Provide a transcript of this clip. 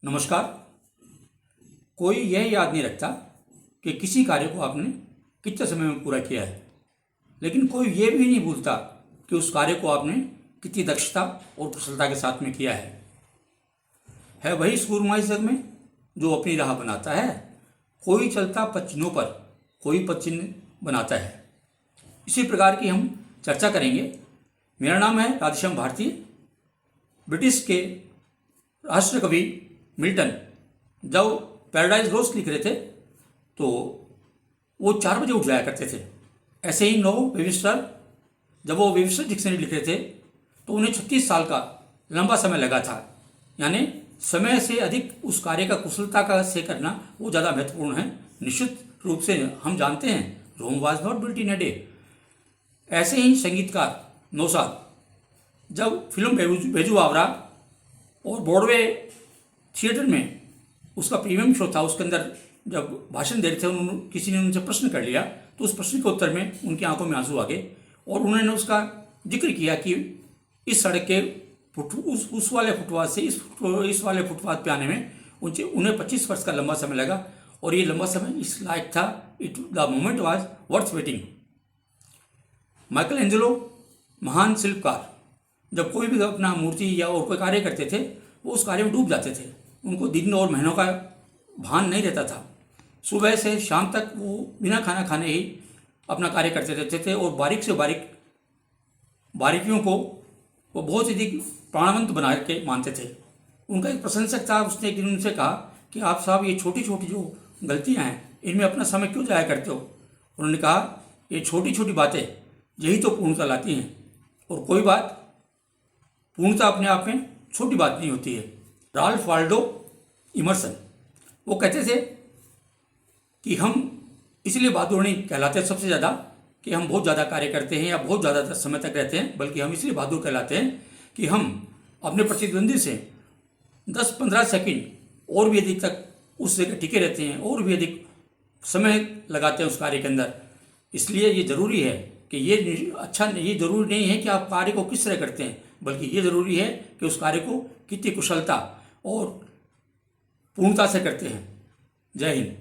नमस्कार। कोई यह याद नहीं रखता कि किसी कार्य को आपने कितने समय में पूरा किया है, लेकिन कोई यह भी नहीं भूलता कि उस कार्य को आपने कितनी दक्षता और कुशलता के साथ में किया है वही सूरमा इस जग में जो अपनी राह बनाता है। कोई चलता पद चिन्हों पर, कोई पद चिन्ह बनाता है। इसी प्रकार की हम चर्चा करेंगे। मेरा नाम है राधेश्याम भारती। ब्रिटिश के राष्ट्र कवि मिल्टन जब पैराडाइज लोस्ट लिख रहे थे तो वो 4 बजे उठ जाया करते थे। ऐसे ही नो वेबस्टर जब वो वेबस्टर डिक्शनरी लिख रहे थे तो उन्हें 36 साल का लंबा समय लगा था। यानी समय से अधिक उस कार्य का कुशलता का से करना वो ज़्यादा महत्वपूर्ण है। निश्चित रूप से हम जानते हैं Rome was not built in a day. ऐसे ही संगीतकार नौशाद जब फिल्म बेजू आवरा और ब्रॉडवे थिएटर में उसका प्रीमियम शो था, उसके अंदर जब भाषण दे रहे थे किसी ने उनसे प्रश्न कर लिया तो उस प्रश्न के उत्तर में उनकी आंखों में आंसू आ गए और उन्होंने उसका जिक्र किया कि इस सड़क के उस वाले फुटपाथ से इस वाले फुटपाथ पे आने में उन्हें 25 वर्ष का लंबा समय लगा और ये लंबा समय इस लायक था। The moment was worth waiting. Michael Angelo महान शिल्पकार जब कोई भी अपना मूर्ति या और कोई कार्य करते थे वो उस कार्य में डूब जाते थे। उनको दिन और महीनों का भान नहीं रहता था। सुबह से शाम तक वो बिना खाना खाने ही अपना कार्य करते रहते थे और बारीक से बारीकियों को वो बहुत ही प्राणवंत बना के मानते थे। उनका एक प्रशंसक था, उसने एक दिन उनसे कहा कि आप साहब ये छोटी छोटी जो गलतियां हैं इनमें अपना समय क्यों जाया करते हो। उन्होंने कहा ये छोटी छोटी बातें यही तो पूर्णता लाती हैं और कोई बात पूर्णता अपने आप में छोटी बात नहीं होती है। राल्फ वाल्डो इमर्सन वो कहते थे कि हम इसलिए बहादुर नहीं कहलाते सबसे ज़्यादा कि हम बहुत ज़्यादा कार्य करते हैं या बहुत ज़्यादा समय तक रहते हैं, बल्कि हम इसलिए बहादुर कहलाते हैं कि हम अपने प्रतिद्वंदी से 10-15 सेकंड और भी अधिक तक उस जगह टिके रहते हैं और भी अधिक समय लगाते हैं उस कार्य के अंदर। इसलिए ये ज़रूरी है कि ये ज़रूरी नहीं है कि आप कार्य को किस तरह करते हैं, बल्कि ये ज़रूरी है कि उस कार्य को कितनी कुशलता और पूर्णता से करते हैं। जय हिंद।